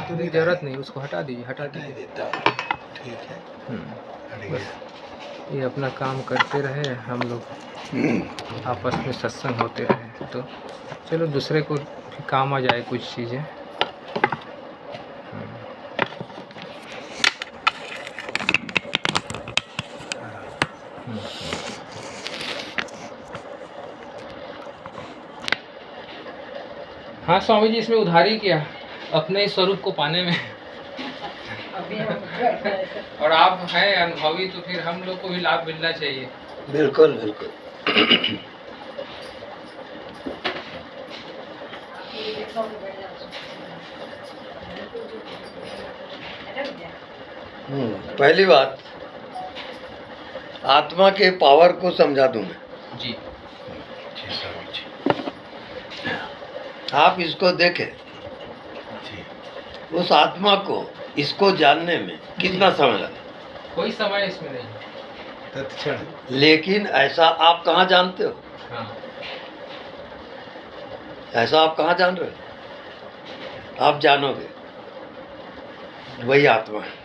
तो नहीं, जरूरत नहीं, उसको हटा दीजिए, हटा नहीं दीजिए। देता। ठीक है, हट बस ये अपना काम करते रहे, हम लोग गया। आपस में सत्संग होते रहे, तो चलो दूसरे को भी काम आ जाए कुछ चीज़ें। हाँ स्वामी जी, इसमें उधारी किया अपने इस स्वरूप को पाने में। और आप हैं अनुभवी, तो फिर हम लोग को भी लाभ मिलना चाहिए। बिल्कुल बिल्कुल। पहली बात, आत्मा के पावर को समझा दूं मैं। जी जी स्वामी जी, आप इसको देखें, उस आत्मा को इसको जानने में कितना समय लगा? कोई समय इसमें नहीं। तत्क्षण। लेकिन ऐसा आप कहाँ जानते हो? हाँ। ऐसा आप कहाँ जान रहे हो? आप जानोगे, वही आत्मा है।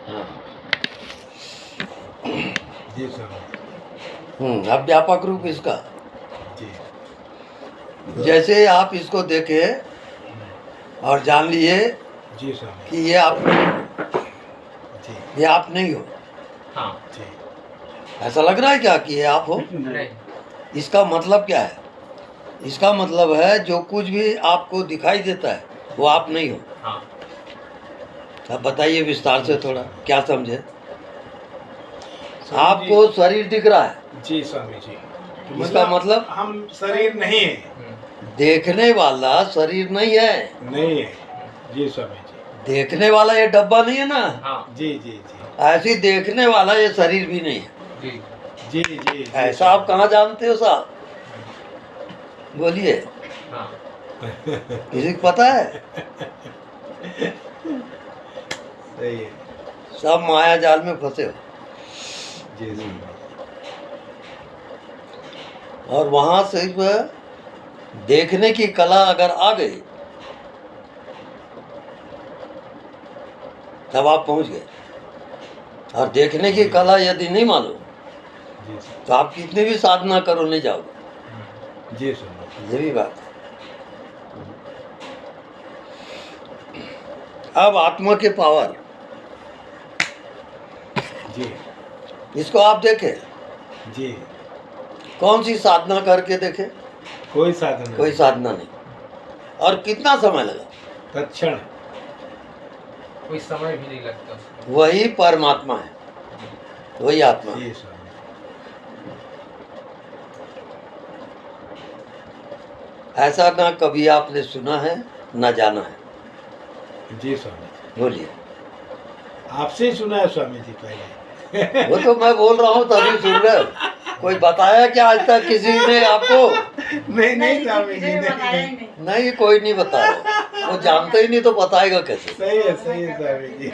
हाँ जी सर। अब व्यापक रूप इसका, जी जैसे आप इसको देखे और जान लिए जी सर। कि ये आप नहीं, जी ये आप नहीं हो। हाँ। जी। ऐसा लग रहा है क्या कि ये आप हो? नहीं। इसका मतलब क्या है? इसका मतलब है जो कुछ भी आपको दिखाई देता है वो आप नहीं हो। हाँ। अब बताइए विस्तार से थोड़ा, क्या समझे? स्वामी आपको शरीर दिख रहा है, जी स्वामी जी, इसका मतलब हम शरीर नहीं है। देखने वाला शरीर नहीं है। नहीं है। जी स्वामी जी। देखने वाला ये डब्बा नहीं है ना। हाँ। जी जी जी ऐसी देखने वाला ये शरीर भी नहीं है। जी जी जी जी। ऐसा आप कहाँ जानते हो साहब? बोलिए, हाँ। किसी को पता है? सही है। सब माया जाल में फंसे हो। जी जी। और वहां सिर्फ देखने की कला अगर आ गई तब आप पहुंच गए, और देखने की कला यदि नहीं मालूम जी सर। तो आप कितनी भी साधना करो नहीं जाओगे। जी सर। ये भी बात है। अब आत्मा के पावर, जी इसको आप देखें, जी। कौन सी साधना करके देखें? कोई साधन कोई साधना नहीं। और कितना समय लगा? तत्क्षण। कोई समय भी नहीं लगता उसमें। वही परमात्मा है, वही आत्मा है। जी स्वामी। ऐसा ना कभी आपने सुना है ना जाना है। जी स्वामी। बोलिए। आपसे ही सुना है स्वामी जी पहले। वो तो मैं बोल रहा हूँ तभी सुन रहे हो। कोई बताया क्या आज तक किसी ने आपको? नहीं नहीं स्वामी जी, नहीं। नहीं, कोई नहीं बताया। वो जानते ही नहीं तो बताएगा कैसे? सही है स्वामी जी।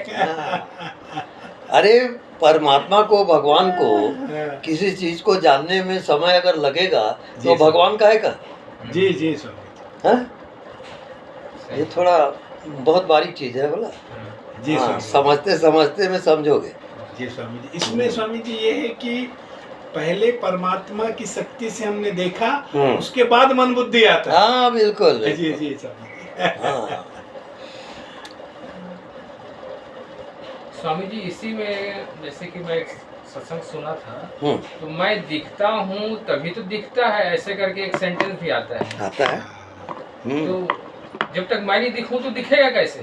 अरे परमात्मा को, भगवान को हाँ। किसी चीज को जानने में समय अगर लगेगा जी तो सर। भगवान काहेगा? जी जी स्वामी हाँ? ये थोड़ा बहुत बारीक चीज है बोला। जी हाँ, स्वामी। समझते समझते में समझोगे। जी स्वामी जी, इसमें स्वामी जी ये है कि पहले परमात्मा की शक्ति से हमने देखा, उसके बाद मन बुद्धि आता है। हाँ बिल्कुल। जी जी स्वामी जी। हाँ स्वामी जी, इसी में जैसे कि मैं एक सत्संग सुना था, हम्म, तो मैं दिखता हूँ तभी तो दिखता है, ऐसे करके एक सेंटेंस भी आता है। आता है। तो जब तक मैं नहीं दिखूं तो दिखेगा कैसे?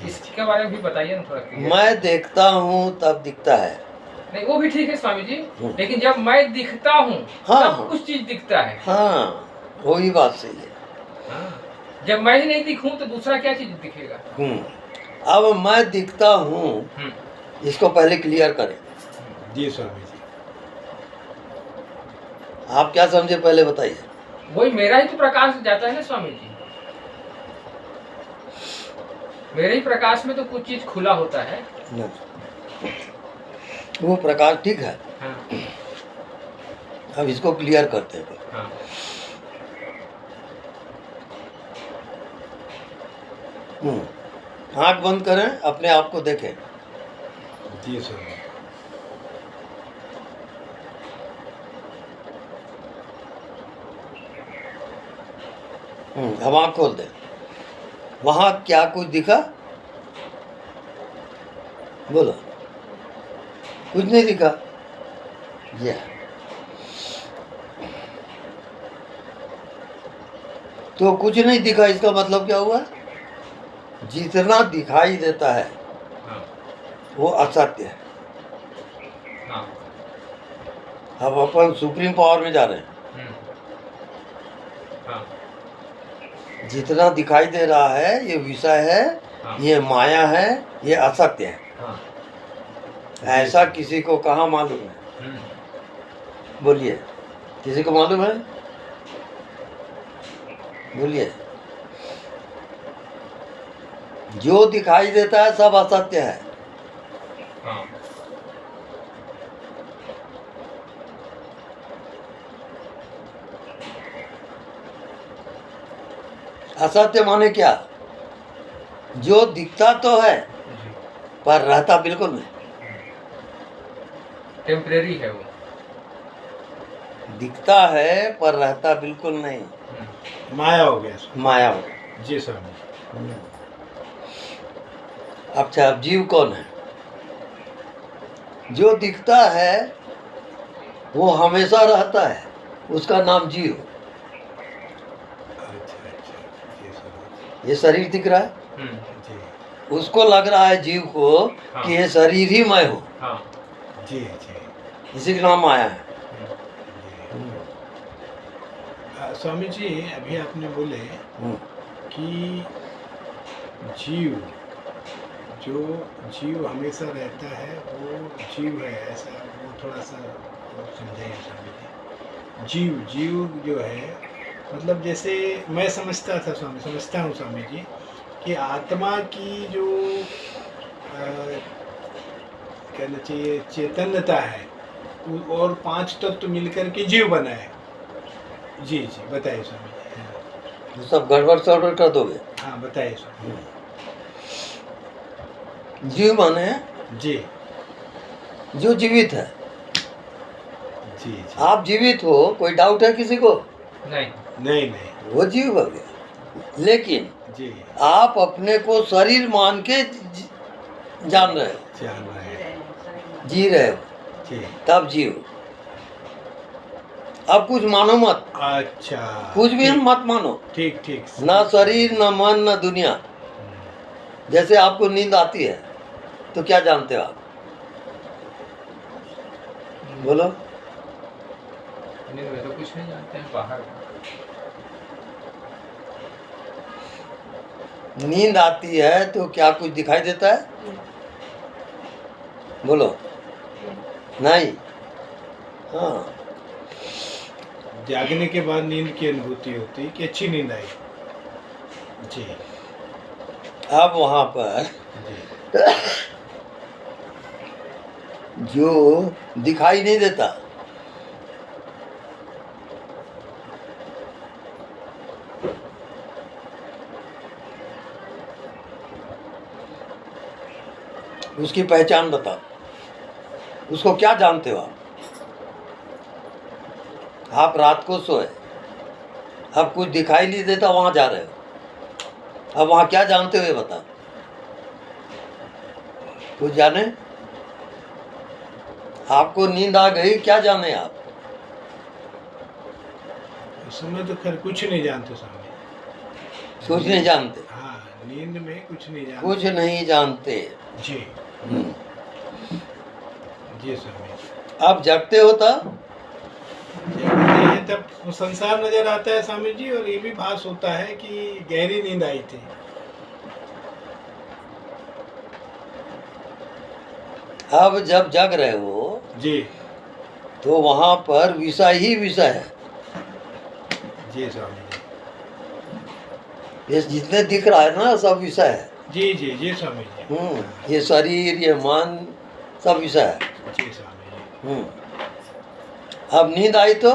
इसके बारे में भी बताइए ना थोड़ा क्लियर। मैं देखता हूँ तब दिखता है। नहीं, वो भी ठीक है स्वामी जी, लेकिन जब मैं दिखता हूँ हाँ, तब हाँ। कुछ चीज दिखता है। हाँ, वही बात सही है। हाँ। जब मैं ही नहीं दिखूं तो दूसरा क्या चीज दिखेगा? अब मैं दिखता हूँ, इसको पहले क्लियर करें। जी स्वामी जी। आप क्या समझे पहले बताइए। वही मेरा ही तो प्रकाश जाता है ना स्वामी जी, मेरे ही प्रकाश में तो कुछ चीज खुला होता है। वो प्रकाश ठीक है। हाँ। अब इसको क्लियर करते हैं। हाँ। आँख बंद करें, अपने आप को देखें। जी स्वामी। अब आँख खोल दें। वहाँ क्या कुछ दिखा? बोलो। कुछ नहीं दिखा। ये तो कुछ नहीं दिखा, इसका मतलब क्या हुआ? जितना दिखाई देता है हाँ वो असत्य है। हाँ अब अपन सुप्रीम पावर में जा रहे हैं। हाँ जितना दिखाई दे रहा है ये विषय है, हाँ। ये माया है, ये असत्य है। हाँ ऐसा किसी को कहाँ मालूम है? बोलिए, किसी को मालूम है? बोलिए। जो दिखाई देता है सब असत्य है। हाँ असत्य माने क्या? जो दिखता तो है जी पर रहता बिल्कुल नहीं। टेम्परेरी है वो। दिखता है पर रहता बिल्कुल नहीं। माया हो गया स्वामी। माया हो गया। जी स्वामी। अच्छा, अब जीव कौन है? जो दिखता है वो हमेशा रहता है, उसका नाम जीव। अच्छा अच्छा। जी स्वामी। ये शरीर दिख रहा है, जी उसको लग रहा है जीव को कि ये शरीर ही मैं हूँ, हाँ जी जी। इसी का नाम माया है। स्वामी जी, अभी आपने बोले हम्म, कि जीव, जो जीव हमेशा रहता है वो जीव है, ऐसा वो थोड़ा सा और समझाइए स्वामी जी। जीव जीव जो है, मतलब जैसे मैं समझता था स्वामी, समझता हूँ स्वामी जी, कि आत्मा की जो कहना चाहिए चैतन्यता है और 5 तत्व मिलकर के जीव बना है। जी जी, बताइए स्वामी जी। हाँ। तो सब गड़बड़ सड़बड़ कर दोगे। हाँ बताइए स्वामी। जीव माने जी जो जीवित है। जी जी। आप जीवित हो, कोई डाउट है किसी को? नहीं नहीं नहीं। वो जीव हो गया। लेकिन जी आप अपने को शरीर मान के जान रहे हो, जान रहे हैं। जी रहे हो, जी। तब जीव। अब कुछ मानो मत, अच्छा। कुछ भी मत मानो, ठीक ठीक। ना शरीर न मन न दुनिया। जैसे आपको नींद आती है तो क्या जानते हो आप? बोलो। नींद में तो कुछ नहीं जानते हैं बाहर। नींद आती है तो क्या कुछ दिखाई देता है? बोलो। नहीं। हाँ, जागने के बाद नींद की अनुभूति होती है कि अच्छी नींद आई। जी अब वहाँ पर जी। जो दिखाई नहीं देता, उसकी पहचान बताओ। उसको क्या जानते हो आप? आप रात को सोए, अब कुछ दिखाई नहीं देता, वहां जा रहे हो, अब वहां क्या जानते हो ये बताओ। कुछ जाने? आपको नींद आ गई, क्या जाने आप? उस समय तो खैर कुछ नहीं जानते स्वामी। कुछ नहीं जानते। हाँ, नींद में कुछ नहीं जानते। कुछ नहीं जानते। जी हम्म। जी स्वामी। आप जगते हो तब? ये तब संसार नजर आता है स्वामी जी, और ये भी भास होता है कि गहरी नींद आई थी। अब जब जग रहे हो जी तो वहां पर विषय ही विषय है। जी स्वामी जी। ये जितने दिख रहा है ना, सब विषय है। जी जी जी स्वामी जी। ये शरीर, ये मन, सब विषय है। जी स्वामी जी। अब नींद आई तो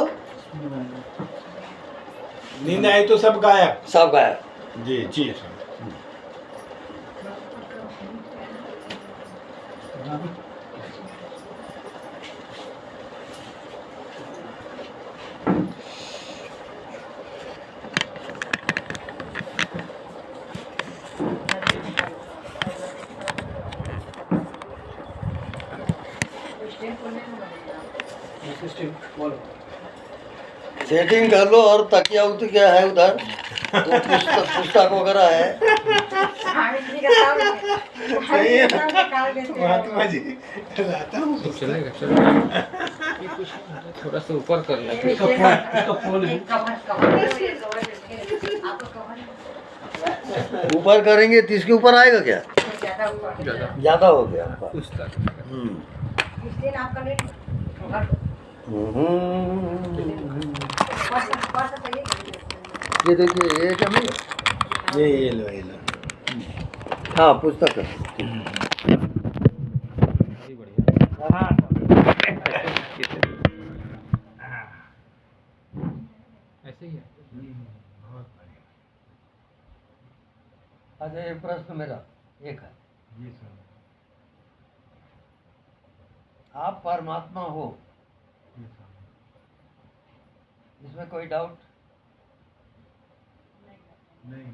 नींद आई तो सब गायब। सब गायब। जी जी स्वामी। सेटिंग कर लो और तकिया उतकिया है उधर तो पुस्तक वगैरह है। सही है महात्मा जी, लाता हूँ तो चलेगा चलेगा। ये कुछ थोड़ा सा ऊपर कर लेते ऊपर करेंगे तो इसके ऊपर आएगा क्या? ज़्यादा ज़्यादा हो गया। पुस्तक। ये देखिए ये क्या मिला? ये लो हाँ पुस्तक है। ये बढ़िया। हाँ ऐसे ही है। बहुत बढ़िया। अच्छा ये प्रश्न मेरा एक है, जी सर। आप परमात्मा हो जी सर। इसमें कोई डाउट? नहीं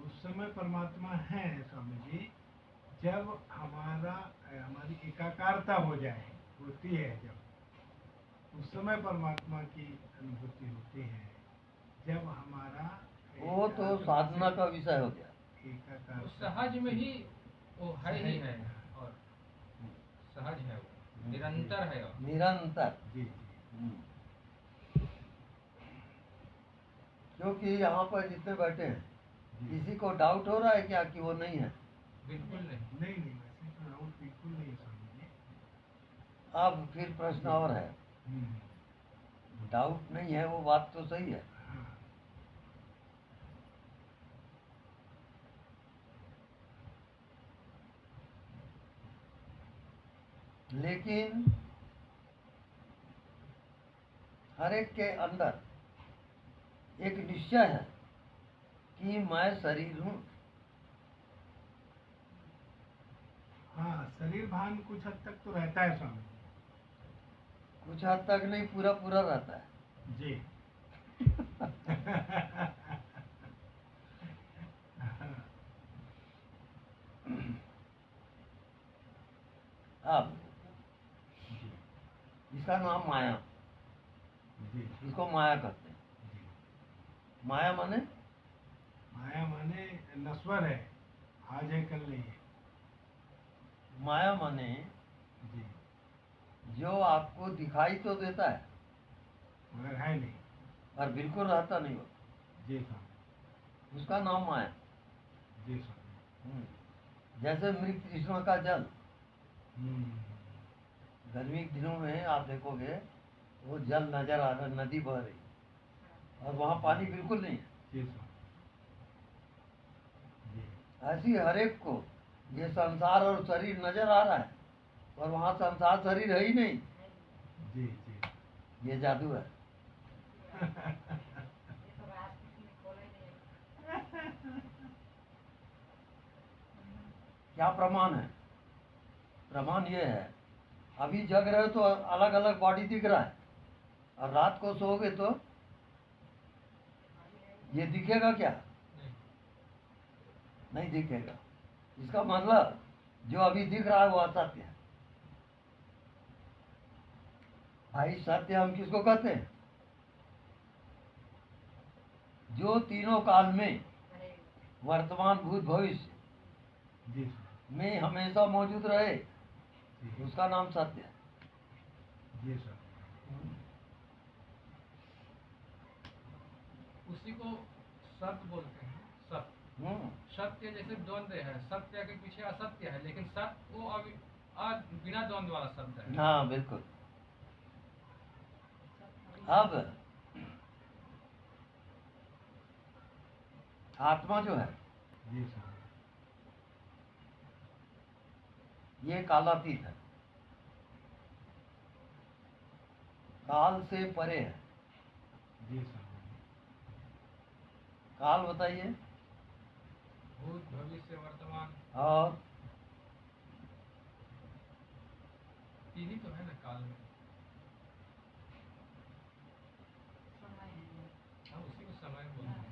उस समय परमात्मा है स्वामी जी, जब हमारी एकाकारता हो जाए, होती है जब, उस समय परमात्मा की अनुभूति होती है। जब हमारा वो तो साधना का विषय हो गया। वो सहज में ही वो है ही है, और सहज है वो, निरंतर है वो। निरंतर। जी क्योंकि यहाँ पर जितने बैठे हैं किसी को डाउट हो रहा है क्या कि वो नहीं है? बिल्कुल नहीं। नहीं वैसे तो डाउट बिल्कुल नहीं है स्वामी जी। अब फिर प्रश्न और है, डाउट नहीं है वो बात तो सही है, हाँ। लेकिन हर एक के अंदर एक निश्चय है कि मैं शरीर हूँ। हाँ शरीर भान कुछ हद तक तो रहता है स्वामी कुछ हद तक नहीं, पूरा पूरा रहता है। जी। अब इसका नाम माया, जी इसको माया कहते हैं। जी। माया माने माया माने नश्वर है, आज है कल नहीं है। माया माने जी। जो आपको दिखाई तो देता है मगर है नहीं। और बिल्कुल रहता नहीं हो, जी स्वामी। उसका नाम माया। जी स्वामी। जैसे मृत कृष्ण का जल, हम्म। गर्मी के दिनों में आप देखोगे वो जल नजर आ रहा, नदी बह रही और वहाँ पानी बिल्कुल नहीं है। जी स्वामी। जी। ऐसी हर एक को ये संसार और शरीर नजर आ रहा है और वहाँ संसार शरीर है ही नहीं। जी जी। ये जादू है। क्या प्रमाण है? प्रमाण ये है, अभी जग रहे हो तो अलग अलग बॉडी दिख रहा है और रात को सोओगे तो ये दिखेगा क्या? नहीं दिखेगा। इसका मतलब जो अभी दिख रहा है वो असत्य है। भाई सत्य हम किसको कहते हैं? जो तीनों काल में, वर्तमान भूत भविष्य जी में हमेशा मौजूद रहे, जी। उसका नाम सत्य है। जी सर। उसी को सत्य बोलते हैं। सत्य, सत्य जैसे द्वंद्व है, सत्य के पीछे असत्य है, लेकिन सत्य वो अभी बिना द्वंद्व वाला शब्द है। हाँ बिल्कुल। अब आत्मा जो है जी सर। ये कालातीत है, काल से परे है। जी सर। काल बताइए। भूत भविष्य वर्तमान। और तीन ही तो है ना काल में। हाँ, उसी को समय बोलते हैं।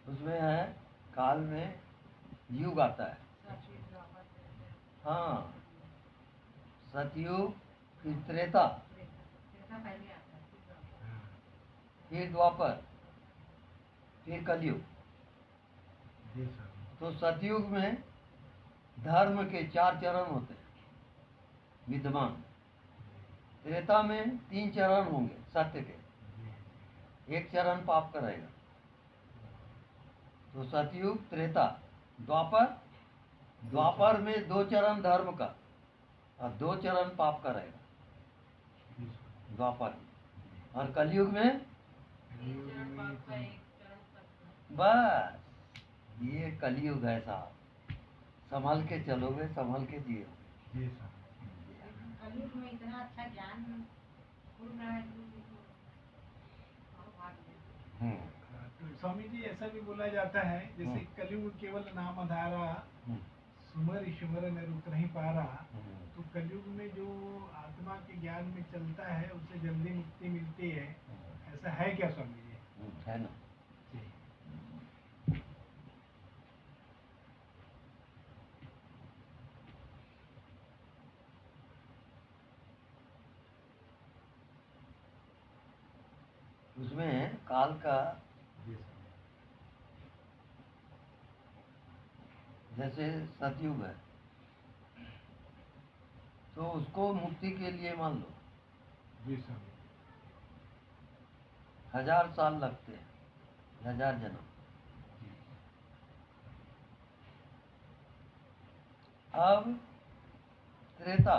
उसमें है काल में युग आता है। हाँ, सतयुग, फिर त्रेता, फिर द्वापर, फिर कलयुग। जी स्वामी तो सतयुग में धर्म के 4 चरण होते हैं विद्यमान। त्रेता में 3 चरण होंगे सत्य के, एक चरण पाप का रहेगा। तो सतयुग, त्रेता, द्वापर, द्वापर में 2 चरण धर्म का और 2 चरण पाप का रहेगा द्वापर में। और कलयुग में बस ये कलयुग है साहब, संभल के चलोगे, संभल के जियो। जी स्वामी कलयुग में इतना अच्छा ज्ञान खुल रहा है हम्म, तो स्वामी जी ऐसा भी बोला जाता है जैसे कलयुग केवल नाम आधारा हम्म, सुमर ईश्वर में रुक नहीं पा रहा। हम्म। तो कलयुग में जो आत्मा के ज्ञान में चलता है उससे जल्दी मुक्ति मिलती है, ऐसा है क्या स्वामी जी? है ना। जी उसमें काल का जी स्वामी जैसे सतयुग है तो उसको मुक्ति के लिए मान लो जी स्वामी 1000 साल लगते हैं, 1000 जन्म। अब त्रेता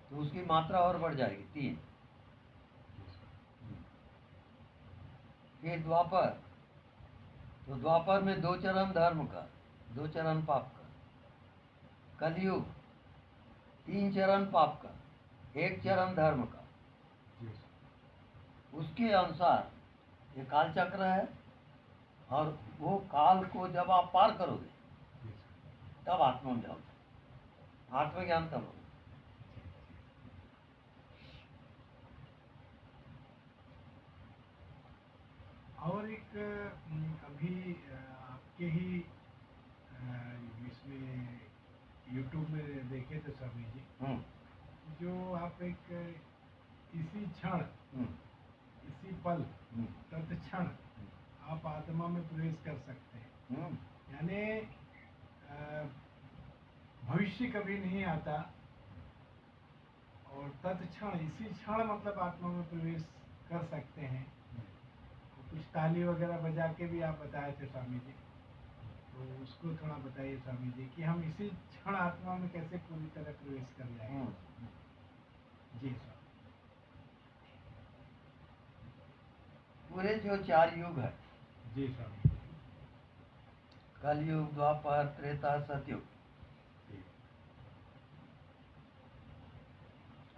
तो उसकी मात्रा और बढ़ जाएगी 3। फिर द्वापर, तो द्वापर में 2 चरण धर्म का, 2 चरण पाप का। कलयुग 3 चरण पाप का, 1 चरण धर्म का। जी उसके अनुसार ये काल चक्र है। और वो काल को जब आप पार करोगे जी तब आत्मा में जाओगे, आत्मज्ञान तब होगा। और एक अभी आपके ही इसमें यूट्यूब में देखे थे स्वामी जी, जो आप एक इसी क्षण इसी पल तत्क्षण आप आत्मा में प्रवेश कर सकते हैं। यानी भविष्य कभी नहीं आता और तत्क्षण इसी क्षण मतलब आत्मा में प्रवेश कर सकते हैं। कुछ ताली वगैरह बजा के भी आप बताए थे स्वामी जी, तो उसको थोड़ा बताइए स्वामी जी कि हम इसी क्षण आत्मा में कैसे पूरी तरह प्रवेश कर जाएंगे। जी स्वामी पूरे जो 4 युग है, जी स्वामी कलयुग, द्वापर, त्रेता, सतयुग। जी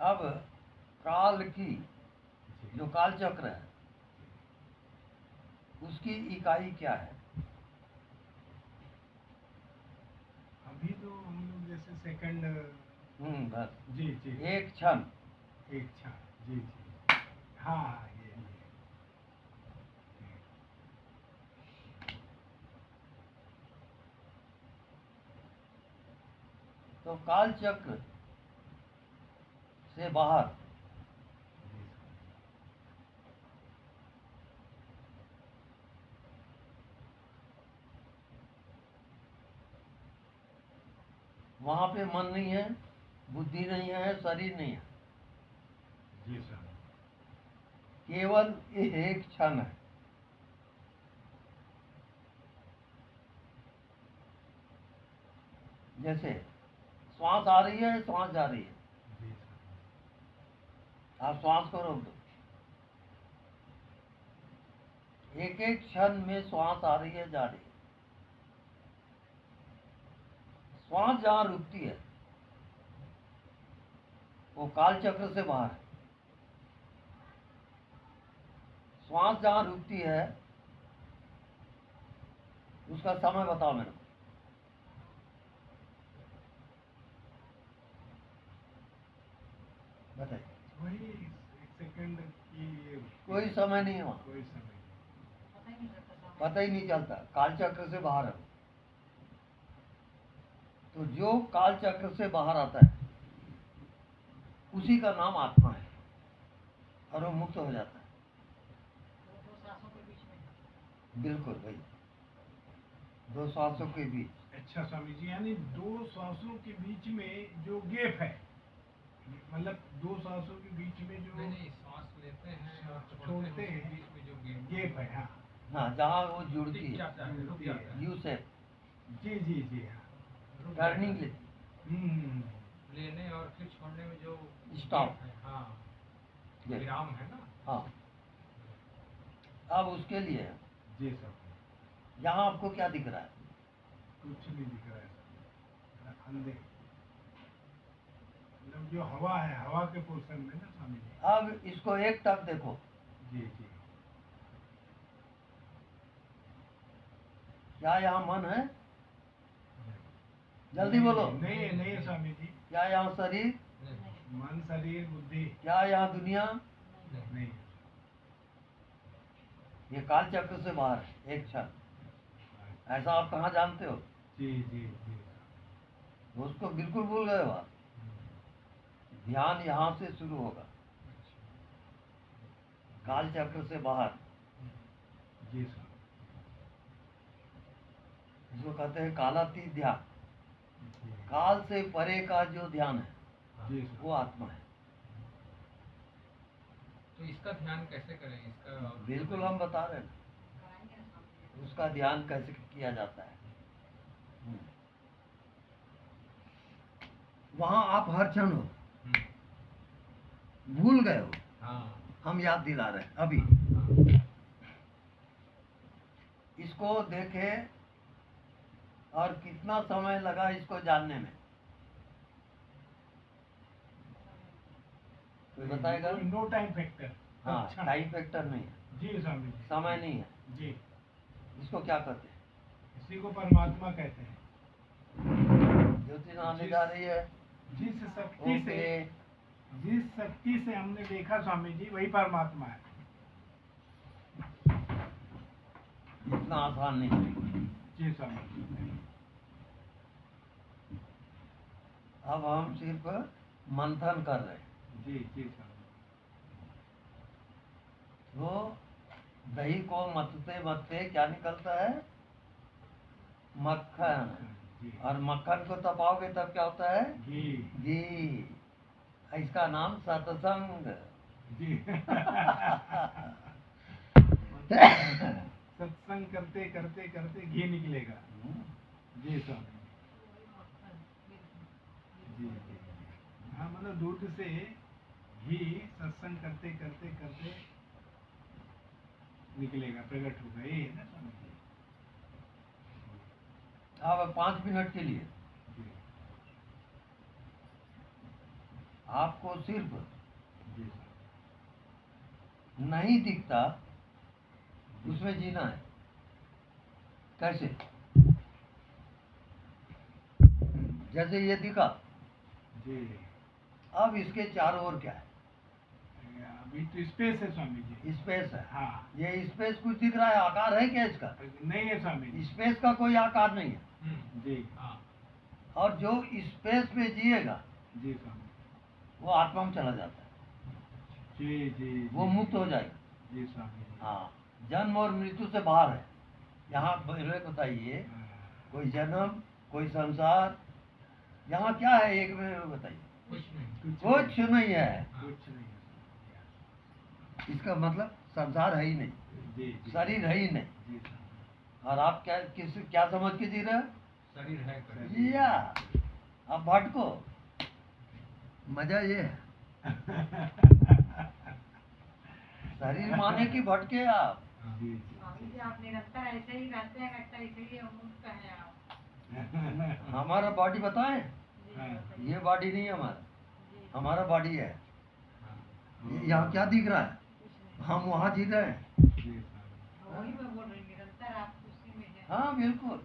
अब काल की जो काल चक्र है उसकी इकाई क्या है? अभी तो हम लोग जैसे सेकंड बस जी जी एक क्षण। एक क्षण जी जी हाँ ये तो काल चक्र से बाहर जी वहां पे मन नहीं है, बुद्धि नहीं है, शरीर नहीं है, जी स्वामी केवल ये एक क्षण है। जैसे श्वास आ रही है, श्वास जा रही है, जी स्वामी आप श्वास को रोक दो। एक एक क्षण में श्वास आ रही है, जा रही है। श्वास जहां रुकती है वो काल चक्र से बाहर है। श्वास जहां रुकती है उसका समय बताओ मेरे को। बताइए। वही एक सेकंड की कोई समय नहीं है वहाँ, कोई समय पता ही नहीं चलता समय। पता ही नहीं चलता, काल चक्र से बाहर है। तो जो काल चक्र से बाहर आता है उसी का नाम आत्मा है और वो मुक्त हो जाता है। दो सांसों के बीच में। बिल्कुल भाई, दो श्वासों के बीच। अच्छा स्वामी जी, यानी दो श्वासों के बीच में जो गैप है, मतलब दो श्वासों के बीच में जो नहीं, सांस लेते हैं और छोड़ते हैं, बीच में जो गैप है, हाँ हाँ, जहाँ वो जुड़ती टिक है, जाता है, रुक जाता है। यू शेप, जी जी जी, हाँ रुक जाता है। टर्निंग हम्म, लेने और फिर छोड़ने में जो Stop. gap है, हाँ ये। विराम है ना। हाँ, अब उसके लिए जी सर, यहाँ आपको क्या दिख रहा है? कुछ नहीं दिख रहा है सर, अंधे, मतलब जो हवा है, हवा के पोर्शन में ना स्वामी जी। अब इसको एक टक देखो, जी जी, क्या यहाँ मन है? जल्दी बोलो। नहीं नहीं स्वामी जी, क्या यहाँ शरीर? नहीं, मन शरीर बुद्धि क्या यहाँ दुनिया? नहीं, नहीं। ये काल चक्र से बाहर है, एक क्षण। ऐसा आप कहाँ जानते हो? जी जी जी, उसको बिल्कुल भूल गए हो आप। ध्यान यहाँ से शुरू होगा, काल चक्र से बाहर। जी सर, इसको कहते हैं कालातीत ध्यान। जी काल से परे का जो ध्यान है जी वो सर, आत्मा है। तो इसका ध्यान कैसे करें इसका? बिल्कुल हम बता रहे हैं कराएंगे ना स्वामी जी। उसका ध्यान कैसे किया जाता है। वहाँ आप हर क्षण हो, हम्म, भूल गए हो, हाँ हम याद दिला रहे हैं अभी। हाँ, इसको देखे और कितना समय लगा इसको जानने में, कोई बताएगा? No time factor. हाँ, अच्छा, टाइम फैक्टर नहीं है, जी स्वामी जी, समय नहीं है। जी, इसको क्या कहते हैं? इसी को परमात्मा कहते हैं। ज्योति आने जा रही है। जिस शक्ति से, ओके, जिस शक्ति से हमने देखा स्वामी जी, वही परमात्मा है। इतना आसान नहीं है। जी स्वामी जी, अब हम सिर्फ मंथन कर रहे हैं। जी जी स्वामी तो दही को मथते मथते क्या निकलता है? मक्खन। जी, और मक्खन को तपाओगे तब क्या होता है? घी, घी। इसका नाम सत्संग। जी। सत्संग करते करते करते घी निकलेगा। जी स्वामी जी जी, हाँ मतलब दूध से घी सत्संग करते करते करते निकलेगा, प्रकट होगा, ये है ना स्वामी जी। अब 5 मिनट के लिए जी आपको सिर्फ जी नहीं दिखता उसमें जीना है। कैसे? जैसे ये दिखा, जी, अब इसके चारों ओर क्या है? अभी तो स्पेस है स्वामी जी। स्पेस है। हाँ, ये स्पेस कुछ दिख रहा है? आकार है क्या इसका? नहीं है स्वामी जी। स्पेस का कोई आकार नहीं है। जी हाँ, और जो स्पेस में जिएगा जी स्वामी वो आत्मा में चला जाता है, जी जी, वो जी, मुक्त हो जाएगा। जी स्वामी जी। हाँ, जन्म और मृत्यु से बाहर है। यहाँ बताइए, हाँ, कोई जन्म, कोई संसार, यहाँ क्या है? एक में बताइए। कुछ नहीं। कुछ नहीं है। कुछ नहीं है स्वामी जी। इसका मतलब संसार है ही नहीं, जी जी, शरीर है ही नहीं। जी स्वामी और आप क्या समझ के जी रहे हो? शरीर है कर जी। या आप भटको। मजा ये है, शरीर माने कि भटके आप। जी जी, स्वामी जी आप निरंतर ऐसे ही रहते हैं, लगता है इसलिए मुक्त हैं आप। हमारा बॉडी बताएं, जी हाँ। बताइए। ये बॉडी नहीं है हमारा, जी, हमारा बॉडी है। हाँ, यहाँ क्या दिख रहा है? कुछ नहीं। हम वहाँ जी रहे हैं। जी स्वामी वही मैं बोल रही हूँ, निरंतर आप उसी में हैं। हाँ बिल्कुल,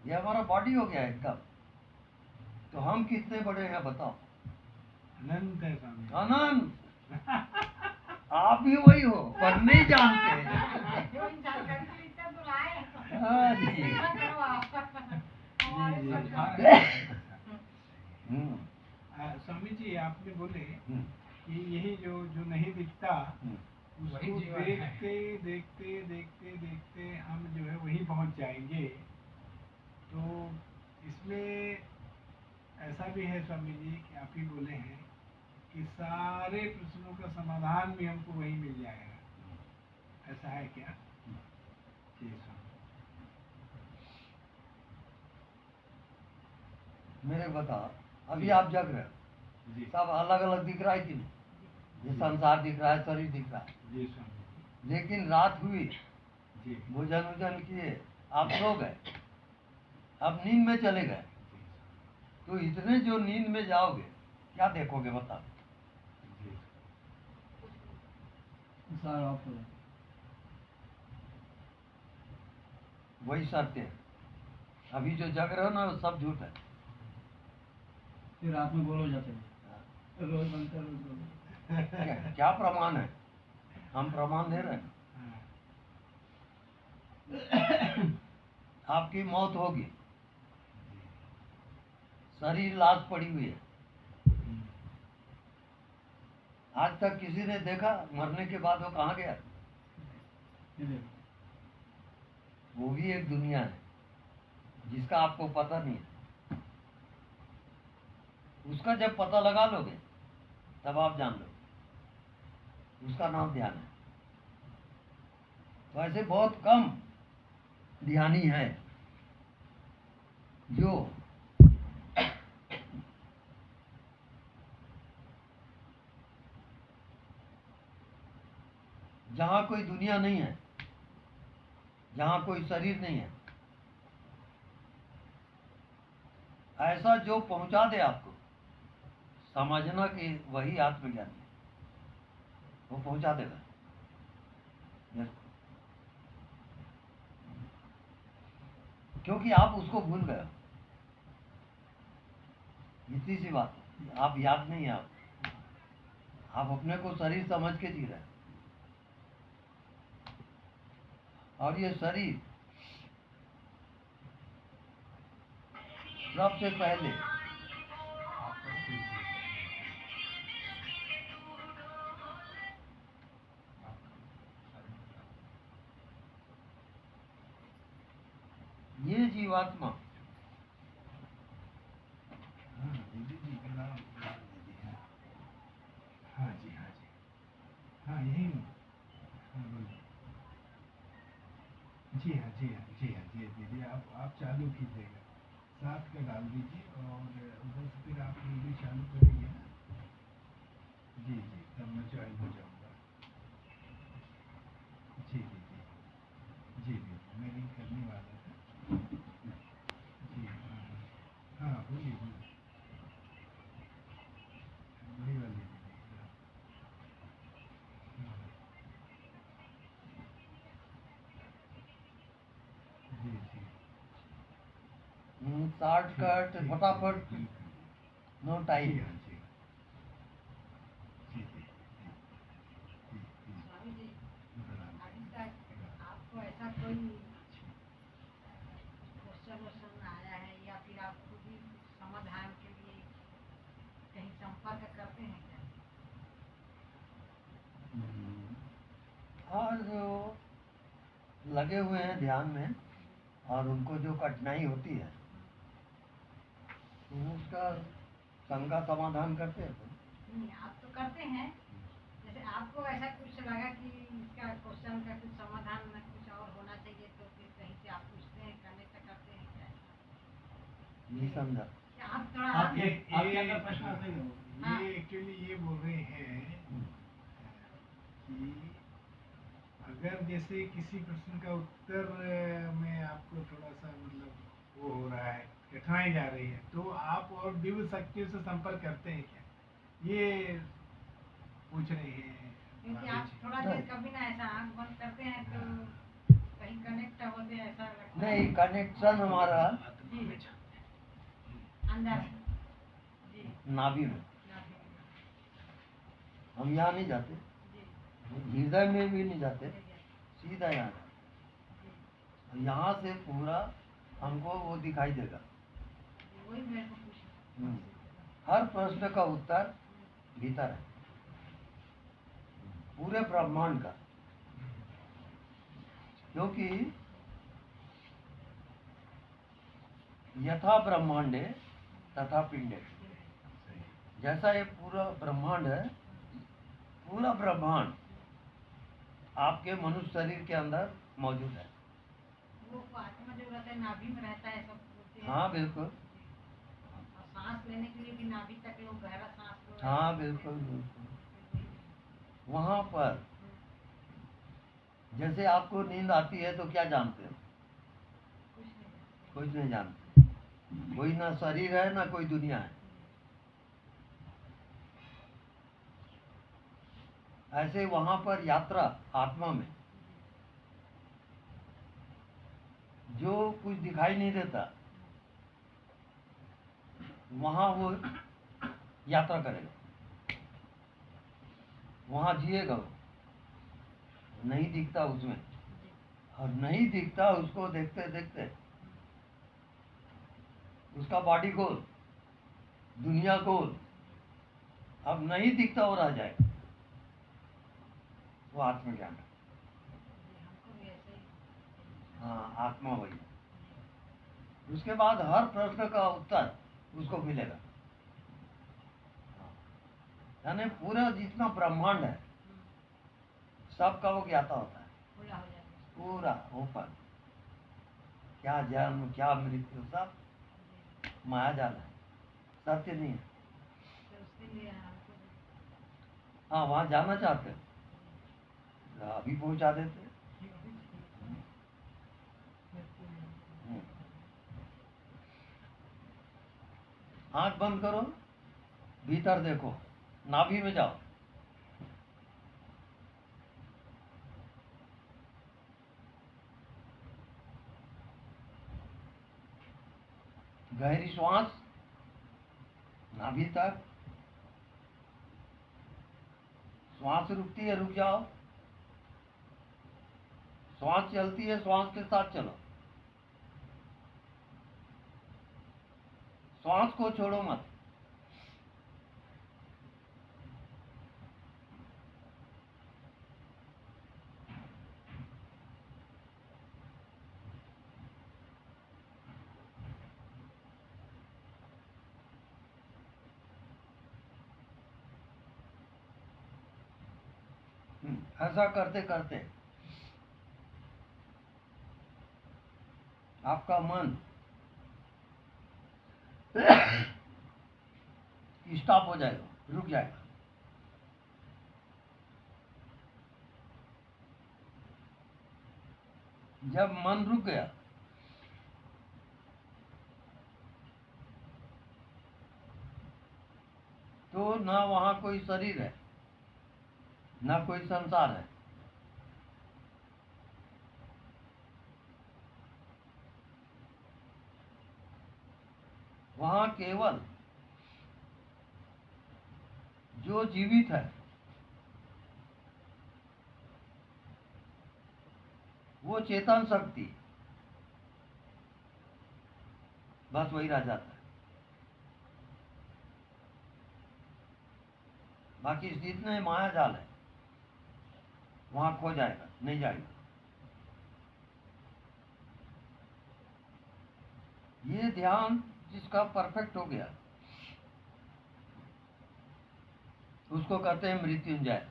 ये हमारा बॉडी हो गया एकदम। तो हम कितने बड़े हैं बताओ? अनंत है स्वामी। अनंत। आप भी वही हो पर नहीं जानते। जो इन जानकारी के लिए इतना दूर आए हाँ जी। ऐसा करो आप हमारे जी, जी। साथ हम्म, स्वामी जी आपने बोले हम्म, कि यही जो जो नहीं दिखता हम्म। वही उसको जीवन है। देखते देखते देखते देखते हम जो है वहीं पहुंच जाएंगे। तो इसमें ऐसा भी है स्वामी जी कि आप ही बोले हैं कि सारे प्रश्नों का समाधान भी हमको वहीं मिल जाएगा। ऐसा है क्या? जी स्वामी। मेरे बताओ, अभी आप जग रहे हो, जी सब अलग अलग दिख रहा है कि नहीं? ये संसार दिख रहा है, शरीर दिख रहा है, जी स्वामी लेकिन रात हुई, जी भोजन वोजन किए, आप सो गए, अब नींद में चले गए, तो इतने जो नींद में जाओगे क्या देखोगे बताओ? जी वही सत्य है। अभी जो जग रहे हो ना वो सब झूठ है। फिर रात में बोलो जाते हैं रोज बनता रोज बोलो। क्या प्रमाण है? हम प्रमाण दे रहे हैं। हाँ। आपकी मौत होगी, शरीर लाश पड़ी हुई है, आज तक किसी ने देखा मरने के बाद वो कहाँ गया? ये देखो, वो भी एक दुनिया है जिसका आपको पता नहीं है। उसका जब पता लगा लोगे तब आप जान लो, उसका नाम ध्यान है। तो ऐसे बहुत कम ध्यानी है जो जहां कोई दुनिया नहीं है, जहां कोई शरीर नहीं है, ऐसा जो पहुंचा दे आपको, समझना कि वही आत्मज्ञानी है, वो पहुंचा देगा। क्योंकि आप उसको भूल गए हो। इतनी सी बात है, आप याद नहीं है, आप अपने को शरीर समझ के जी रहे हैं। और ये शरीर सबसे पहले ये जीवात्मा हाँ दीदी जी का नाम दीदी है। हाँ जी हाँ जी हाँ यही हूँ। हाँ बोलिए। जी हाँ जी हाँ जी हाँ जी दीदी आप चालू कीजिएगा, 7 का डाल दीजिए और उधर से फिर आप वीडियो चालू करेंगे ना। जी जी तब मैं ज्वाइन हो जाऊँगा। जी दीदी जी दीदी मैं लिंक करने वाला था। जी हाँ हाँ बोलिए बोलिए। वही वाली दीदी हाँ। हाँ, जी जी शॉर्टकट ठीक, फटाफट, बिल्कुल। नो जी टाइम। हाँ जी जी जी जी जी स्वामी जी प्रणाम अभी तक आपको ऐसा कोई क्वेश्चन वोश्चन आया है या फिर आप खुद ही समाधान के लिए कहीं संपर्क करते हैं क्या? और जो लगे हुए हैं ध्यान में और उनको जो कठिनाई होती है तो उसका शंका समाधान करते हैं। नहीं आप तो करते हैं, जैसे आपको ऐसा कुछ लगा कि इसका क्वेश्चन का कुछ समाधान में कुछ और होना चाहिए तो फिर कहीं से आप पूछते हैं, कनेक्ट करते हैं क्या? नहीं समझा। क्या आप थोड़ा आपके ये- आपके ये- अंदर प्रश्न आते हैं। ये एक्चुअली ये बोल रहे हैं कि अगर जैसे किसी प्रश्न का उत्तर में आपको थोड़ा सा मतलब वो हो रहा है, कठिनाई जा रही है, तो आप और दिव्य शक्तियों से संपर्क करते हैं क्या? ये पूछ रहे हैं क्योंकि भाभी आप जी। थोड़ा देर कभी ना ऐसा आँख बंद करते हैं तो कहीं कनेक्ट होते ऐसा लगता है। नहीं, कनेक्शन हमारा जी अंदर जी नाभि में। नाभि में। हम यहाँ नहीं जाते, जी हृदय में भी नहीं जाते, जी सीधा यहाँ जाते। यहाँ से पूरा हमको वो दिखाई देगा। वही मेरे को पूछना। हर प्रश्न का उत्तर भीतर है, पूरे ब्रह्मांड का। क्योंकि यथा ब्रह्मांडे तथा पिंडे, जैसा ये पूरा ब्रह्मांड है, पूरा ब्रह्मांड आपके मनुष्य शरीर के अंदर मौजूद है। वो आत्मा जो रहता है नाभि में रहता है, सब बोलते हैं। हाँ बिल्कुल, और सांस लेने के लिए भी नाभि तक लोग गहरा सांस लो। हाँ बिल्कुल बिल्कुल। वहाँ पर जैसे आपको नींद आती है तो क्या जानते हो? कुछ नहीं। कुछ नहीं जानते। कोई ना शरीर है ना कोई दुनिया है। ऐसे वहाँ पर यात्रा आत्मा में जो कुछ दिखाई नहीं देता, वहाँ वो यात्रा करेगा, वहाँ जिएगा वो। नहीं दिखता उसमें, और नहीं दिखता उसको देखते देखते उसका बॉडी गोल, दुनिया गोल, अब नहीं दिखता और आ जाएगा। वो आत्मज्ञान है। हमको भी ऐसे ही। हाँ, आत्मा वही। उसके बाद हर प्रश्न का उत्तर उसको मिलेगा। यानी पूरा जितना ब्रह्मांड है सबका वो ज्ञाता होता है, खुला हो जाता है। पूरा ओपन। क्या जन्म क्या मृत्यु सब माया जाल है, सत्य नहीं है। तो उसके लिए हमको भी- हाँ, वहाँ जाना चाहते हैं, अभी पहुँचा देते हैं। आंख बंद करो, भीतर देखो, नाभि में जाओ। गहरी श्वास नाभि तक, श्वास रुकती है रुक जाओ, श्वास चलती है श्वास के साथ चलो, श्वास को छोड़ो मत। ऐसा करते करते आपका मन स्टॉप हो जाएगा, रुक जाएगा। जब मन रुक गया तो ना वहां कोई शरीर है ना कोई संसार है। वहां केवल जो जीवित है वो चेतन शक्ति, बस वही रह जाता है। बाकी जितने माया जाल है वहां खो जाएगा, नहीं जाएगा। ये ध्यान जिसका परफेक्ट हो गया उसको कहते हैं मृत्युंजय।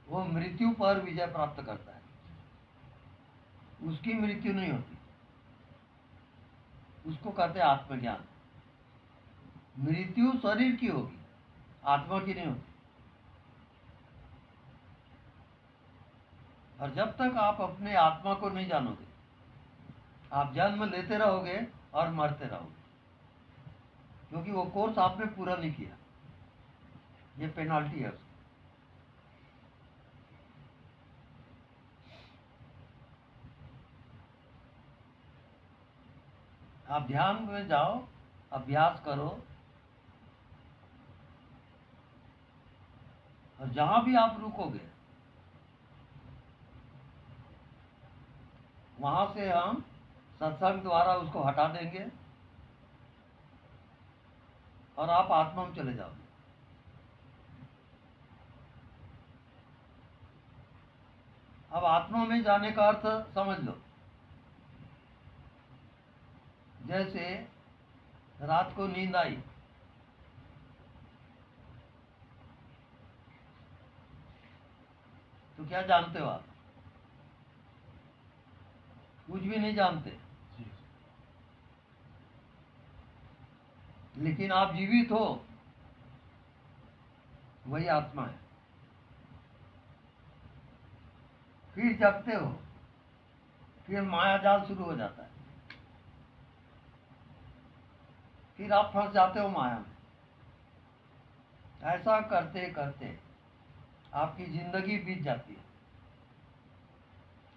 वो मृत्यु पर विजय प्राप्त करता है, उसकी मृत्यु नहीं होती, उसको कहते हैं आत्मज्ञान। मृत्यु शरीर की होगी, आत्मा की नहीं होती। और जब तक आप अपने आत्मा को नहीं जानोगे आप जन्म लेते रहोगे और मरते रहोगे, क्योंकि वो कोर्स आपने पूरा नहीं किया। ये पेनाल्टी है उसकी। आप ध्यान में जाओ, अभ्यास करो, और जहां भी आप रुकोगे वहां से हम सत्संग द्वारा उसको हटा देंगे और आप आत्मा में चले जाओगे। अब आत्मा में जाने का अर्थ समझ लो। जैसे रात को नींद आई, तो क्या जानते हो आप? कुछ भी नहीं जानते, लेकिन आप जीवित हो, वही आत्मा है। फिर जगते हो, फिर माया जाल शुरू हो जाता है, फिर आप फंस जाते हो माया में। ऐसा करते करते आपकी जिंदगी बीत जाती है,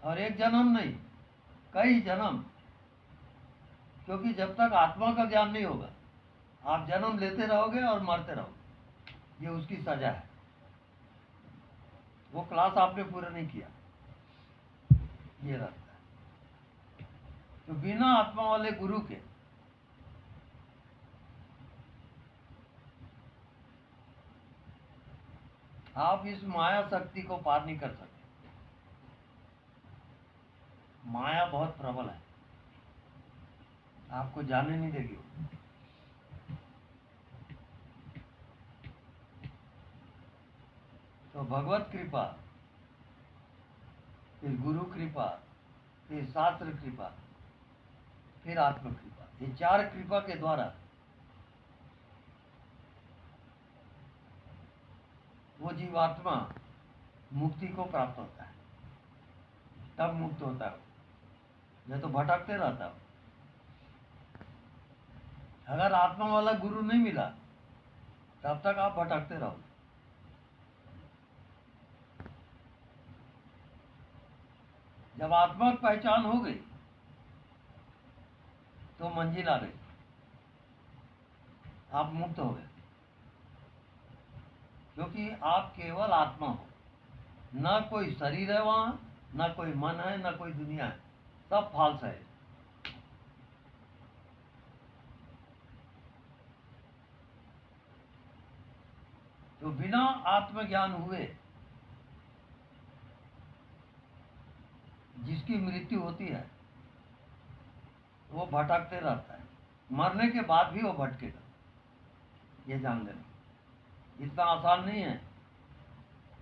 और एक जन्म नहीं, कई जन्म। क्योंकि जब तक आत्मा का ज्ञान नहीं होगा, आप जन्म लेते रहोगे और मरते रहोगे। ये उसकी सजा है। वो क्लास आपने पूरा नहीं किया, ये रहता है। तो बिना आत्मा वाले गुरु के आप इस माया शक्ति को पार नहीं कर सकते। माया बहुत प्रबल है, आपको जाने नहीं देगी। तो भगवत कृपा, फिर गुरु कृपा, फिर शास्त्र कृपा, फिर आत्म कृपा, ये चार कृपा के द्वारा वो जीवात्मा मुक्ति को प्राप्त होता है। तब मुक्त होता है, नहीं तो भटकते रहता है। अगर आत्मा वाला गुरु नहीं मिला, तब तक आप भटकते रहो। जब आत्मा की पहचान हो गई, तो मंजिल आ गई, आप मुक्त हो गए। क्योंकि आप केवल आत्मा हो, ना कोई शरीर है वहां, ना कोई मन है, ना कोई दुनिया है, सब फाल्स है। तो बिना आत्मज्ञान हुए जिसकी मृत्यु होती है, वो भटकते रहता है। मरने के बाद भी वो भटकेगा, ये जान लेना। इतना आसान नहीं है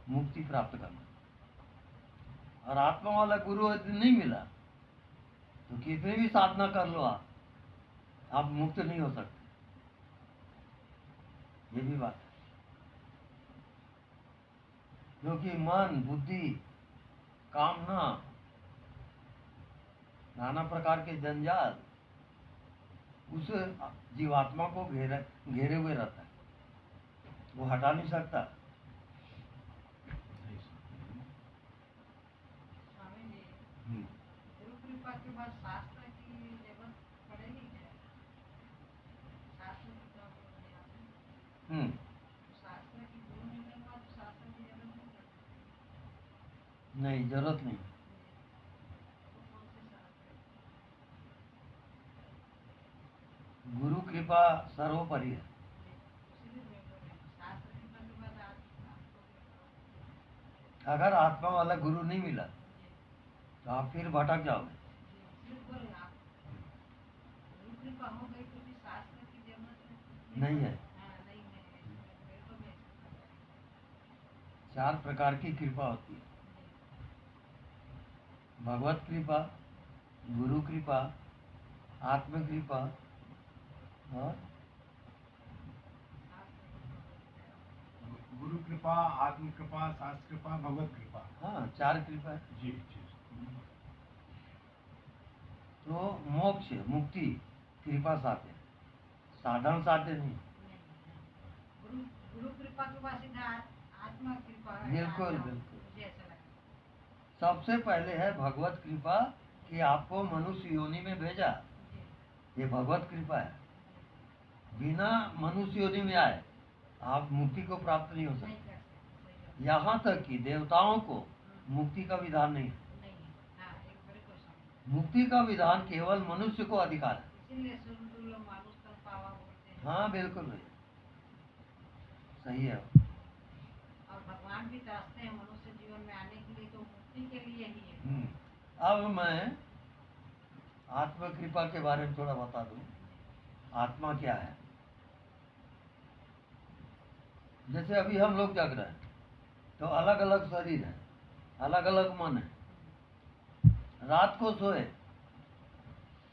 मुक्ति प्राप्त करना। और आत्मा वाला गुरु यदि नहीं मिला, तो कितनी भी साधना कर लो आप मुक्त नहीं हो सकते। ये भी बात है। क्योंकि मन, बुद्धि, कामना, नाना प्रकार के जंजाल उस जीवात्मा को घेरे हुए रहता है, वो हटा नहीं सकता। स्वामी जी, गुरु कृपा के बाद शास्त्र की जरूरत पड़ेगी क्या? शास्त्र की तो आपको नहीं आती। हम्म शास्त्र की गुरु मिलने के बाद शास्त्र की जरूरत नहीं पड़ती। नहीं, जरूरत नहीं। तो कौन से शास्त्र? गुरु कृपा सर्वोपरि है। इसीलिए मैं बोल रही हूँ, शास्त्र कृपा के बाद आपको अगर आत्मा वाला गुरु नहीं मिला, तो आप फिर भटक जाओगे। इसलिए बोल रहे हैं आप, गुरु कृपा हो गई तो फिर शास्त्र की जरूरत नहीं है। हाँ, नहीं है। मेरे को मैं इसको पता है। 4 प्रकार की कृपा होती है: भगवत कृपा, गुरु कृपा, आत्म कृपा और गुरु कृपा, आत्म कृपा, शास्त्र कृपा, भगवत कृपा। हाँ, 4 कृपा है। जी जी। तो मोक्ष, मुक्ति, कृपा साथ है, साधन साथ है नहीं। गुरु गुरु कृपा के बाद सीधा आत्मा कृपा है। बिल्कुल, आत्मा, बिल्कुल। मुझे ऐसा लगा। सबसे पहले है भगवत कृपा कि आपको मनुष्य योनि में भेजा। जी ये भगवत कृपा है। बिना मनुष्य योनि में आए आप मुक्ति को प्राप्त नहीं हो नहीं सकते। कर सकते, सही बात। यहाँ तक कि देवताओं को मुक्ति का विधान नहीं है। नहीं है, हाँ, एक बड़े क्वेश्चन। मुक्ति का विधान केवल मनुष्य को अधिकार है। इसीलिए सुरदुल मानुष तन पावा बोलते हैं। हाँ बिल्कुल भैया, सही है। और भगवान भी तरसते हैं मनुष्य जीवन में आने के लिए, तो मुक्ति के लिए ही है। अब मैं आत्म कृपा के बारे में थोड़ा बता दूं। आत्मा क्या है? जैसे अभी हम लोग जग रहे हैं तो अलग अलग शरीर है, अलग अलग मन है। रात को सोए,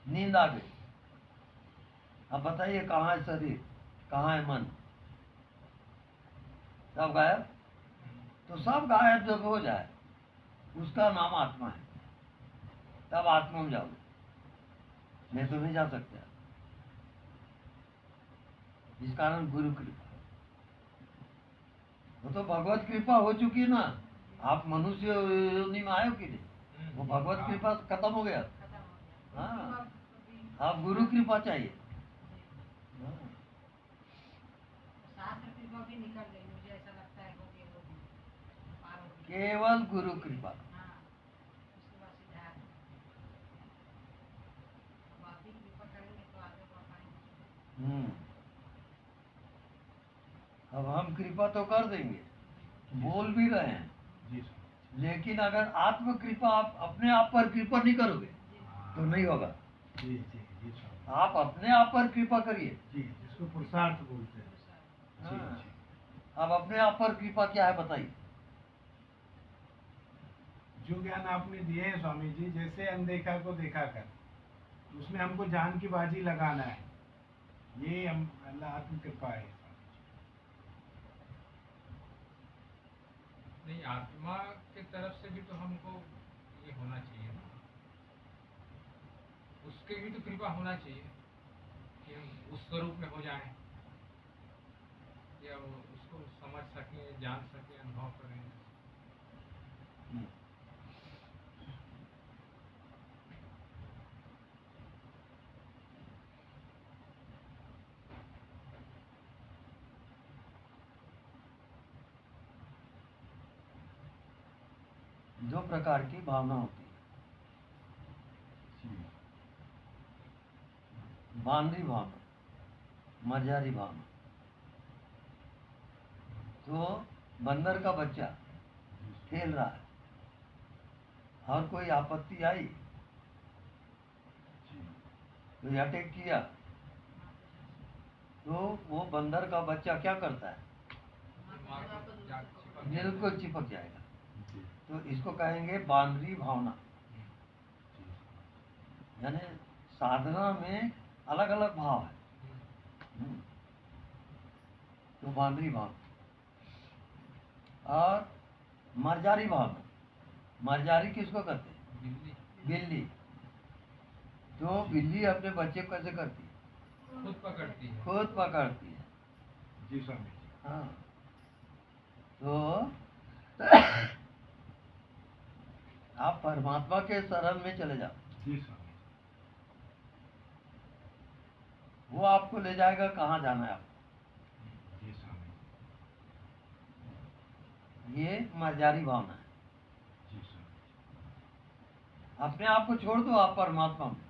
नींद आ गई, अब बताइए कहाँ है शरीर, कहाँ है मन? सब गायब। तो सब गायब जब हो जाए उसका नाम आत्मा है, तब आत्मा में जाओगे, नहीं तो नहीं जा सकते। इस कारण गुरु कृपा, वो तो भगवत कृपा हो चुकी है ना। आप मनुष्य योनि में आए हो कि नहीं, वो भगवत कृपा खत्म हो गया। खत्म हो गया। हाँ। कभी आप गुरु कृपा चाहिए। हाँ। शास्त्र कृपा भी निकल गई, मुझे ऐसा लगता है होगी, होगी, पार होगी। केवल गुरु कृपा। हाँ, उसके बाद सीधा अब आप ही कृपा करेंगे तो आगे बढ़ पाएंगे। अब हम कृपा तो कर देंगे, बोल भी रहे हैं, जी स्वामी लेकिन अगर आत्म कृपा आप अपने आप पर कृपा नहीं करोगे तो नहीं होगा। जी जी जी स्वामी आप अपने आप पर कृपा करिए। जी, जिसको पुरुषार्थ बोलते हैं। जी हाँ। जी अब अपने आप पर कृपा क्या है बताइए? जो ज्ञान आपने दिए हैं स्वामी जी, जैसे अनदेखा को देखा कर, उसमें हमको जान की बाजी लगाना है, ये हम अल्लाह आत्म कृपा है स्वामी नहीं, आत्मा के तरफ से भी तो हमको ये होना चाहिए ना, उसके भी तो कृपा होना चाहिए कि हम उस स्वरूप में हो जाएं, या वो उसको समझ सकें, जान सकें, अनुभव करें। दो प्रकार की भावना होती है। जी बानरी भावना, मर्यादी भावना। तो बंदर का बच्चा खेल रहा है और कोई आपत्ति आई जी तो अटैक किया, तो वो बंदर का बच्चा क्या करता है? माँ को चिपक बिल्कुल चिपक जाएगा। जी तो इसको कहेंगे बानरी भावना। यानी साधना में अलग अलग भाव है। तो बानरी भाव और मर्जारी भावना। मर्जारी किसको कहते हैं? बिल्ली बिल्ली। तो बिल्ली अपने बच्चे को कैसे करती है? खुद पकड़ती है। खुद पकड़ती है। जी स्वामी जी हाँ। तो आप परमात्मा के शरण में चले जाओ, जी स्वामी वो आपको ले जाएगा कहाँ जाना है आपको। जी स्वामी ये मर्जारी भावना है। जी स्वामी अपने आप को छोड़ दो, आप परमात्मा में।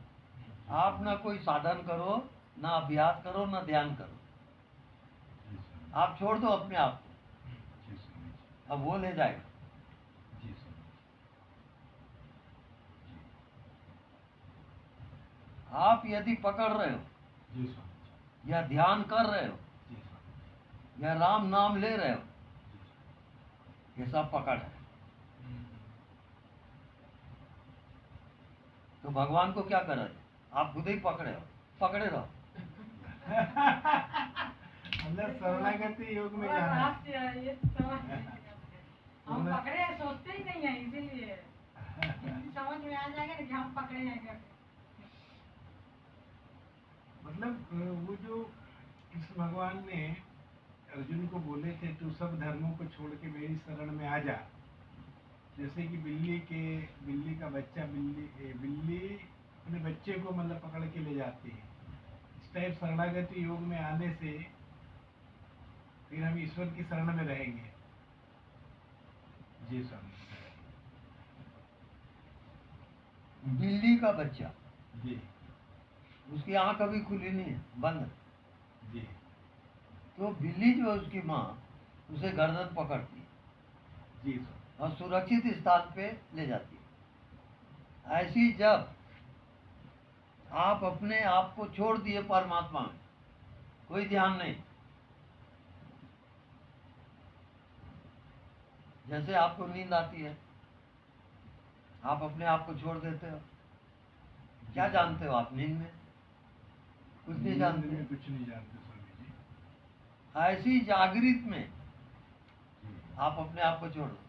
आप ना कोई साधन करो, ना अभ्यास करो, ना ध्यान करो, जी स्वामी आप छोड़ दो अपने आप को, जी स्वामी अब वो ले जाएगा। जी स्वामी आप यदि पकड़ रहे हो जी स्वामी या ध्यान कर रहे हो जी स्वामी या राम नाम ले रहे हो, ये सब पकड़ है। तो भगवान को क्या कर रहे हो? आप खुद ही पकड़े हो, पकड़े रहो। अंदर शरणागति योग में बड़ा जाना है। रहस्य है, ये तो समझ नहीं सकते। हम पकड़े हैं, सोचते ही नहीं है, इसीलिए समझ में आ जाएगा कि हम पकड़े हैं करके। मतलब वो जो कृष्ण भगवान ने अर्जुन को बोले थे, तू सब धर्मों को छोड़ के मेरी शरण में आ जा। जैसे कि बिल्ली का बच्चा, बिल्ली अपने बच्चे को मतलब पकड़ के ले जाती है, टाइप शरणागति योग में आने से फिर हम ईश्वर की शरण में रहेंगे। जी स्वामी बिल्ली का बच्चा, जी उसकी आंख अभी खुली नहीं है, बंद। जी तो बिल्ली जो है उसकी माँ उसे गर्दन पकड़ती है जी स्वामी और सुरक्षित स्थान पे ले जाती है। ऐसी जब आप अपने आप को छोड़ दिए परमात्मा में, कोई ध्यान नहीं, जैसे आपको नींद आती है, आप अपने आप को छोड़ देते हो, क्या जानते हो आप नींद में? कुछ नहीं नींद जानते। में कुछ नहीं जानते स्वामी जी। ऐसी जागृत में जी आप अपने आप को छोड़ दो।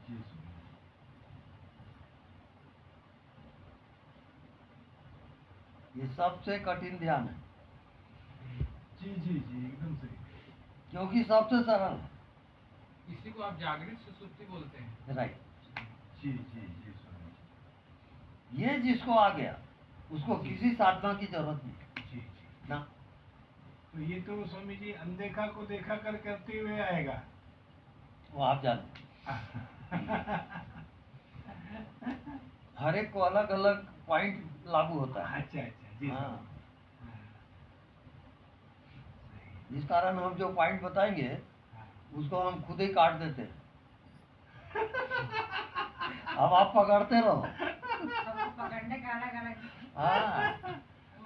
जी स्वामी ये सबसे कठिन ध्यान है, जी जी जी एकदम सही। क्योंकि सबसे सरल है। इसी को आप जागृत सुसुप्ति बोलते हैं। राइट। जी जी जी स्वामी ये जिसको आ गया उसको किसी साधना की जरूरत नहीं जी जी। ना। तो ये तो स्वामी जी अनदेखा को देखा कर करते हुए आएगा। वो आप जानो, हर एक को अलग अलग पॉइंट लागू होता है। अच्छा अच्छा जी हाँ, स्वामी। जिस कारण हम जो पॉइंट बताएंगे उसको हम खुद ही काट देते हैं। अब आप पकड़ते रहो। सबको पकड़ने का अलग अलग। हाँ,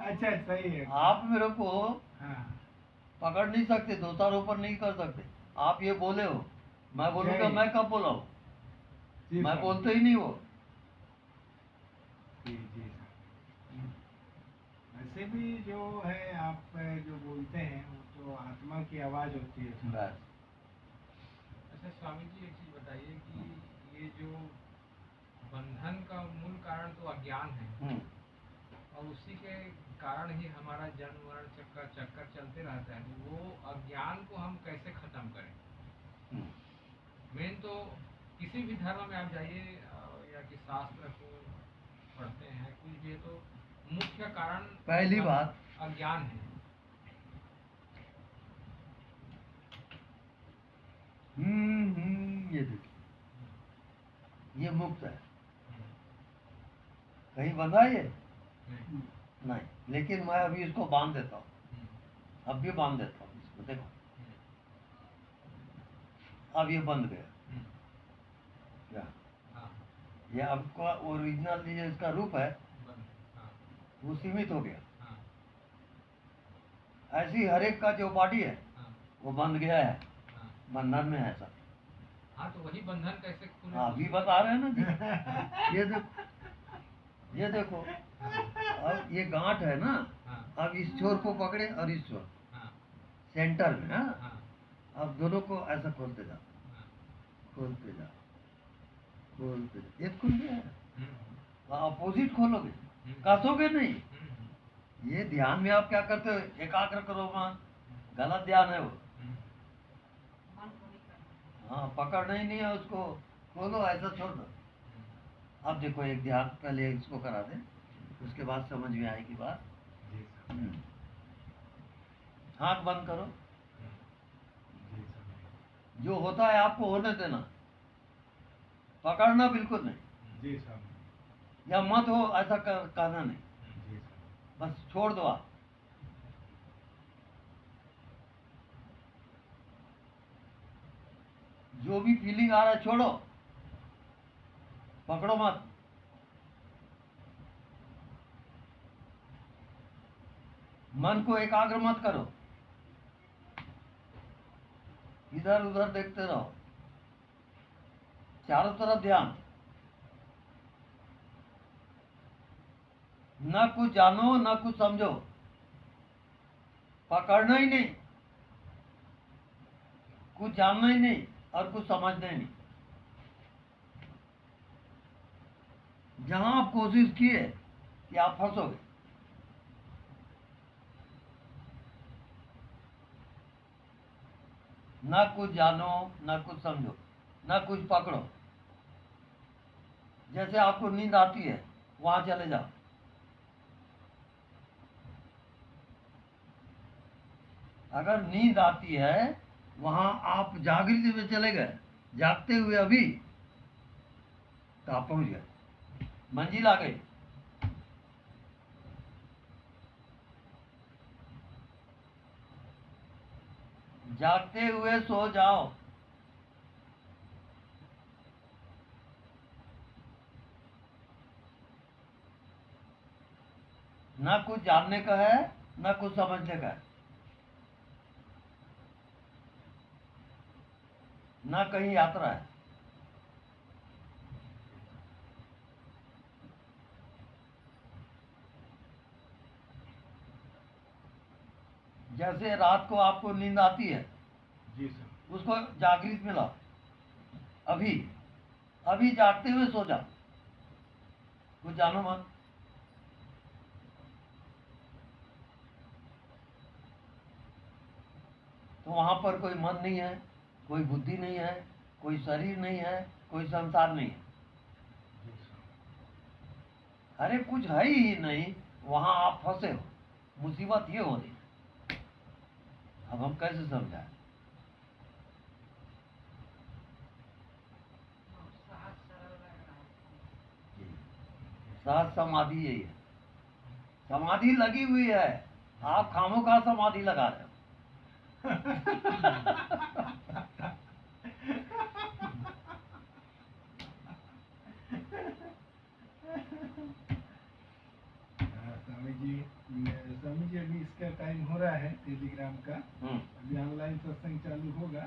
अच्छा सही है। आप मेरे को हाँ पकड़ नहीं सकते, दोषारोपण नहीं कर सकते। आप ये बोले हो, मैं बोलूँगा जय। मैं कब बोला हूँ? जी मैं स्वामी। बोलते ही नहीं वो। जी जी स्वामी। वैसे भी जो है आप जो बोलते हैं वो तो आत्मा की आवाज होती है स्वामी। बस। अच्छा स्वामी जी, एक चीज बताइए कि ये जो बंधन का मूल कारण तो अज्ञान है, हम्म, और उसी के कारण ही हमारा जन्म मरण चक्कर चक्कर चलते रहता है। तो वो अज्ञान को हम कैसे खत्म करें? हम्म। मेन तो किसी भी धर्म में आप जाइए, या कि शास्त्र को पढ़ते हैं कुछ भी है, तो मुख्य कारण पहली बात, अज्ञान है। ये देखिए, ये मुक्त है, कहीं बंधा है ये? नहीं। नहीं, लेकिन मैं अभी इसको बांध देता हूँ, अब भी बांध देता हूँ इसको। देखो, अब ये बंध गया। क्या हाँ, ये आपका ओरिजिनल ये इसका रूप है, बंद। हाँ, वो सीमित हो गया। हाँ, ऐसी हर एक का जो बॉडी है हाँ, वो बंध गया है, हाँ। बंधन में है सब। हाँ, तो वही बंधन कैसे खुले? हाँ, अभी बता रहे हैं ना जी। ये देखो, ये देखो, अब ये गांठ है ना, हाँ, अब इस छोर को पकड़े और इस छोर हाँ, सेंटर में। हाँ, हाँ, अब दोनों को ऐसा खोलते जाओ, हाँ। खोलते जाओ, खोलते जाओ। एक खुल गया है, हम्म, अपोजिट खोलोगे, हम्म, कसोगे नहीं। हम्म, ये ध्यान में आप क्या करते हो? एकाग्र करो मन, गलत ध्यान है वो। हम्म। मन को नहीं करना। हाँ, पकड़ना ही नहीं है उसको, खोलो, ऐसा छोड़ दो। अब देखो, एक ध्यान पहले इसको करा दें, उसके बाद समझ में आएगी बात। जी स्वामी। आँख बंद करो, जी स्वामी। जो होता है आपको होने देना, पकड़ना बिल्कुल नहीं। जी स्वामी। या मत हो ऐसा कहना नहीं, जी स्वामी। बस छोड़ दो आप। जो भी फीलिंग आ रहा है छोड़ो, पकड़ो मत। मन को एकाग्र मत करो, इधर उधर देखते रहो, चारों तरफ ध्यान। न कुछ जानो न कुछ समझो, पकड़ना ही नहीं, कुछ जानना ही नहीं और कुछ समझना ही नहीं। जहां आप कोशिश किए कि आप फंसोगे, ना कुछ जानो ना कुछ समझो, ना कुछ पकड़ो। जैसे आपको नींद आती है, वहां चले जाओ, अगर नींद आती है वहां आप जागृति में चले गए, जागते हुए अभी, तो आप पहुंच गए, मंजिल आ गई। जागते हुए सो जाओ। ना कुछ जानने का है, ना कुछ समझने का है, ना कहीं यात्रा है। जैसे रात को आपको नींद आती है, जी सर। उसको जागृत में लाओ, अभी अभी जागते हुए सो जाओ, कुछ जानो मत। तो वहां पर कोई मन नहीं है, कोई बुद्धि नहीं है, कोई शरीर नहीं है, कोई संसार नहीं है, अरे कुछ है ही नहीं, वहां आप फंसे हो। मुसीबत ये हो रही है, अब हम कैसे समझाएं? सहज सरल लग रहा है। सहज समाधि यही है, समाधि लगी हुई है, आप खामोखा समाधि लगा रहे हो। स्वामी जी अभी इसका टाइम हो रहा है टेलीग्राम का, हम्म, अभी ऑनलाइन सत्संग चालू होगा।